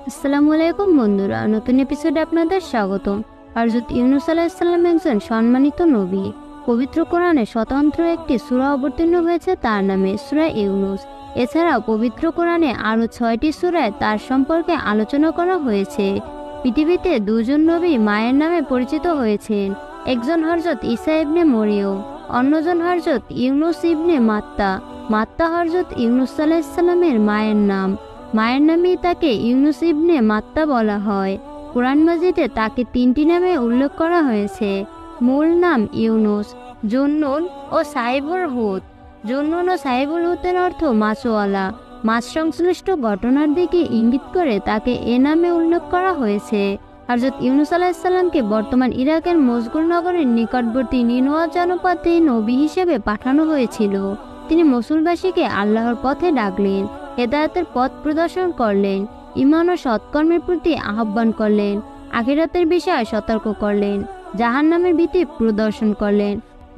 আসসালামু আলাইকুম বন্ধুরা, নতুন এপিসোডে আপনাদের স্বাগতম। হযরত ইউনূস আলাইহিস সালাম একজন সম্মানিত নবী। পবিত্র কোরআনে স্বতন্ত্র একটি সূরা অবতীর্ণ হয়েছে তার নামে, সূরা ইউনূস। এছাড়াও পবিত্র কোরআনে আরও ৬টি সূরায় তার সম্পর্কে আলোচনা করা হয়েছে। পৃথিবীতে দুজন নবী মায়ের নামে পরিচিত হয়েছেন। একজন হযরত ঈসা ইবনে মরিয়ম, অন্যজন হযরত ইউনূস ইবনে মাত্তা। মাত্তা হযরত ইউনূস আলাইহিস সালামের মায়ের নাম। মায়ের নামেই তাকে ইউনূস ইবনে মাত্তা বলা হয়। কুরআন মাজিদে তাকে ৩টি নামে উল্লেখ করা হয়েছে। মূল নাম ইউনূস, জুন্নুন ও সাহিবুল হুত। জুন্নুন ও সাহিবুল হুতের অর্থ মাছওয়ালা। মাছ সংশ্লিষ্ট ঘটনার দিকে ইঙ্গিত করে তাকে এ নামে উল্লেখ করা হয়েছে। হযরত ইউনূস আলাইহিস সালামকে বর্তমান ইরাকের মসগুল নগরের নিকটবর্তী নিনওয়া জনপদে নবী হিসেবে পাঠানো হয়েছিল। তিনি মসুলবাসীকে আল্লাহর পথে ডাকলেন, হেদায়েতের পথ প্রদর্শন করলেন, ঈমান ও সৎকর্মের প্রতি আহ্বান করলেন, আখিরাতের বিষয়ে সতর্ক করলেন, জাহান্নামের ভীতি প্রদর্শন করলেন,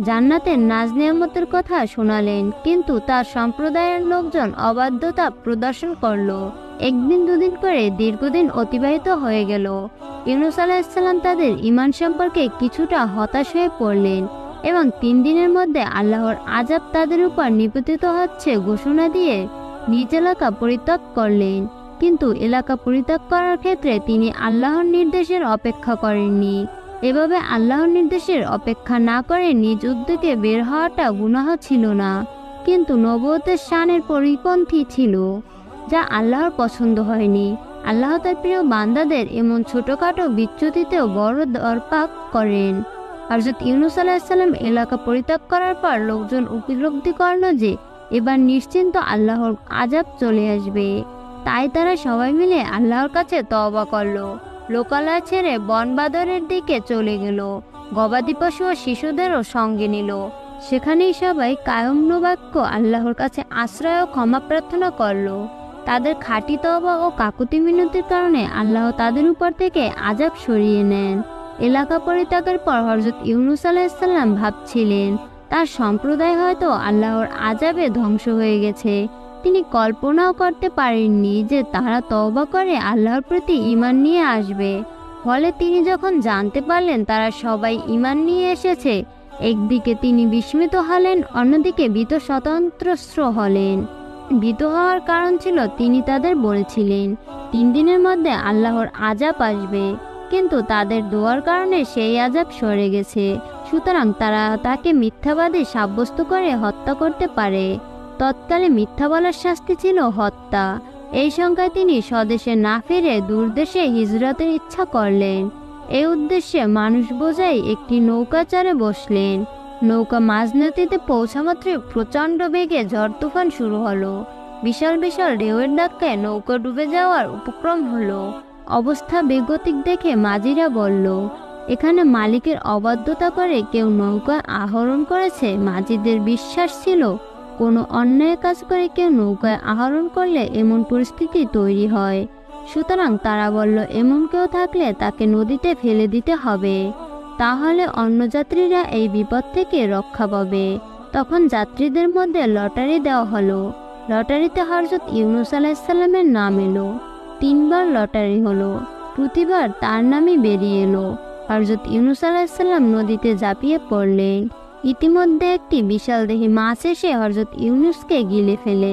জান্নাতের নাজ নিয়ামতের কথা শোনালেন। কিন্তু তার সম্প্রদায়ের লোকজন অবাধ্যতা প্রদর্শন করল। একদিন দুদিন করে দীর্ঘদিন অতিবাহিত হয়ে গেল। ইউনূস আলাইহিস সালাম তাদের ঈমান সম্পর্কে কিছুটা হতাশ হয়ে পড়লেন এবং ৩ দিনের মধ্যে আল্লাহর আযাব তাদের উপর নিপতিত হচ্ছে ঘোষণা দিয়ে নিজ এলাকা পরিত্যাগ করলেন। কিন্তু এলাকা পরিত্যাগ করার ক্ষেত্রে তিনি আল্লাহর নির্দেশের অপেক্ষা করেননি। এভাবে আল্লাহর নির্দেশের অপেক্ষা না করে নিজ উদ্যোগে বের হওয়াটা গুনাহ ছিল না, কিন্তু নবুয়তের শানের পরিপন্থী ছিল, যা আল্লাহর পছন্দ হয়নি। আল্লাহ তার প্রিয় বান্দাদের এমন ছোটখাটো বিচ্যুতিতেও বড় দরপাক করেন। হযরত ইউনূস আলাইহিস সালাম এলাকা পরিত্যাগ করার পর লোকজন উপলব্ধি করল যে এবার নিশ্চিন্ত আল্লাহর আযাব চলে আসবে। তাই তারা সবাই মিলে আল্লাহর কাছে তওবা করল। লোকালয় ছেড়ে বনবাদরের দিকে চলে গেল। গবাদি পশু ও শিশুদেরও সঙ্গে নিল। সেখানেই সবাই কায়মনোবাক্য আল্লাহর কাছে আশ্রয় ও ক্ষমা প্রার্থনা করল। তাদের খাঁটি তওবা ও কাকুতি মিনতির কারণে আল্লাহ তাদের উপর থেকে আযাব সরিয়ে নেন। এলাকা পরিত্যাগের পর হযরত ইউনূস আলাইহিস সালাম ভাবছিলেন তার সম্প্রদায় হয়তো আল্লাহর আযাবে ধ্বংস হয়ে গেছে। তিনি কল্পনাও করতে পারেননি যে তারা তওবা করে আল্লাহর প্রতি ঈমান নিয়ে আসবে। ফলে তিনি যখন জানতে পারলেন তারা সবাই ঈমান নিয়ে এসেছে, একদিকে তিনি বিস্মিত হলেন, অন্যদিকে ভীত স্বতন্ত্রস্ত্র হলেন। ভীত হওয়ার কারণ ছিল তিনি তাদের বলেছিলেন ৩ দিনের মধ্যে আল্লাহর আযাব আসবে, কিন্তু তাদের দোয়ার কারণে সেই আযাব সরে গেছে। সুতরাং তারা তাকে মিথ্যাবাদী সাব্যস্ত করে হত্যা করতে পারে। তৎকালে মিথ্যা বলার শাস্তি ছিল হত্যা। এই শঙ্কায় তিনি স্বদেশে না ফিরে দূরদেশে হিজরতের ইচ্ছা করলেন। এই উদ্দেশ্যে মানুষ বোঝাই একটি নৌকা চড়ে বসলেন। নৌকা মাঝ নদীতে পৌঁছামাত্রই প্রচণ্ড বেগে ঝড় তুফান শুরু হলো। বিশাল বিশাল ঢেউয়ের ধাক্কায় নৌকা ডুবে যাওয়ার উপক্রম হলো। অবস্থা বেগতিক দেখে মাঝিরা বলল, এখানে মালিকের অবাধ্যতা করে কেউ নৌকা আহরণ করেছে। মাঝিদের বিশ্বাস ছিল কোনো অন্যায় কাজ করে কেউ নৌকায় আহরণ করলে এমন পরিস্থিতি তৈরি হয়। সুতরাং তারা বলল, এমন কেউ থাকলে তাকে নদীতে ফেলে দিতে হবে, তাহলে অন্য যাত্রীরা এই বিপদ থেকে রক্ষা পাবে। তখন যাত্রীদের মধ্যে লটারি দেওয়া হলো। লটারিতে হযরত ইউনূস আলাইহিস সালামের নাম এলো। ৩ বার লটারি হলো, প্রতিবার তার নামই বেরিয়ে এলো। হযরত ইউনূস আলাইহিস সালাম নদীতে ঝাঁপিয়ে পড়লেন। ইতিমধ্যে একটি বিশালদেহী মাছ এসে হযরত ইউনূসকে গিলে ফেলে।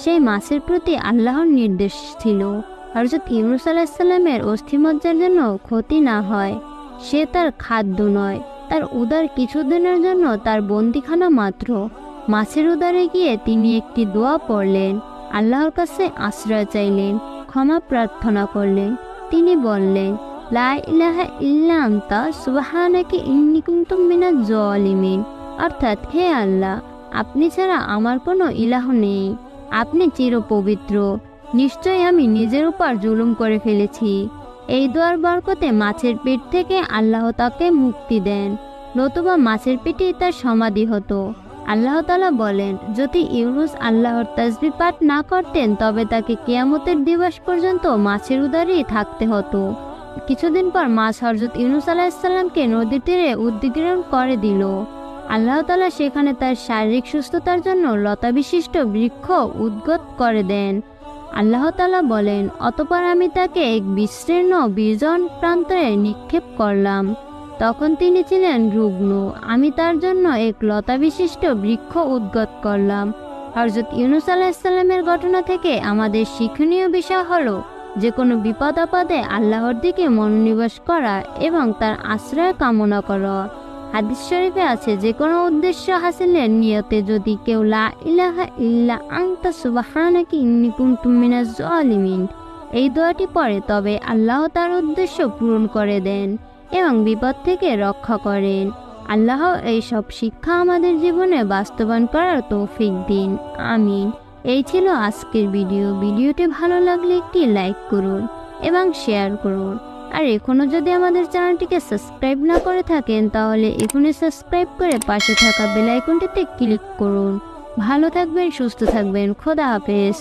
সেই মাছের প্রতি আল্লাহর নির্দেশ ছিল হযরত ইউনূস আলাইহিস সালামের অস্থিমজ্জার যেন ক্ষতি না হয়। সে তার খাদ্য নয়, তার উদর কিছুদিনের জন্য তার বন্দিখানা মাত্র। মাছের উদরে গিয়ে তিনি একটি দোয়া পড়লেন, আল্লাহর কাছে আশ্রয় চাইলেন, ক্ষমা প্রার্থনা করলেন। তিনি বললেন, লা ইলাহা ইল্লা আনতা সুবহানাকা ইন্নী কুনতু মিনাজ জালিমিন। অর্থাৎ, হে আল্লাহ, আপনি ছাড়া আমার কোনো ইলাহ নেই, আপনি চিরপবিত্র, নিশ্চয়ই আমি নিজের উপর জুলুম করে ফেলেছি। এই দোয়ার বরকতে মাছের পেট থেকে আল্লাহ তাকে মুক্তি দেন, নতুবা মাছের পেটেই তার সমাধি হতো। আল্লাহ তাআলা বলেন, যদি ইউনূস আল্লাহর তাসবিহ পাঠ না করতেন তবে তাকে কিয়ামতের দিবস পর্যন্ত মাছের উদরেই থাকতে হতো। কিছুদিন পর মাছ হযরত ইউনূস আলাইহিস সালামকে নদীর তীরে উদ্গীরণ করে দিল। আল্লাহ তাআলা সেখানে তার শারীরিক সুস্থতার জন্য লতা বিশিষ্ট বৃক্ষ উদ্গত করে দেন। আল্লাহ তাআলা বলেন, অতঃপর আমি তাকে এক বিস্তীর্ণ বিজন প্রান্তরে নিক্ষেপ করলাম। তখন তিনি ছিলেন রুগ্ন। আমি তার জন্য এক লতা বিশিষ্ট বৃক্ষ উদ্গত করলাম। হযরত ইউনূস আলাইহিসসালামের ঘটনা থেকে আমাদের শিক্ষণীয় বিষয় হলো যে কোনো বিপদ আপদে আল্লাহর দিকে মনোনিবেশ করা এবং তার আশ্রয় কামনা করা। হাদিস শরীফে আছে, যে কোনো উদ্দেশ্য হাসিলের নিয়তে যদি কেউ লা ইলাহা ইল্লা আনতা সুবহানাকা ইন্নী কুনতু মিনাজ জালিমিন এই দোয়াটি পড়ে, তবে আল্লাহ তার উদ্দেশ্য পূরণ করে দেন এবং বিপদ থেকে রক্ষা করেন। আল্লাহ এই সব শিক্ষা আমাদের জীবনে বাস্তবায়ন করার তৌফিক দিন। আমিন। এই ছিল আজকের ভিডিওটি ভালো লাগলে একটি লাইক করুন এবং শেয়ার করুন। আর এখনো যদি আমাদের চ্যানেলটিকে সাবস্ক্রাইব না করে থাকেন তাহলে এখনই সাবস্ক্রাইব করে পাশে থাকা বেল আইকনটিতে ক্লিক করুন। ভালো থাকবেন, সুস্থ থাকবেন। খোদা হাফেজ।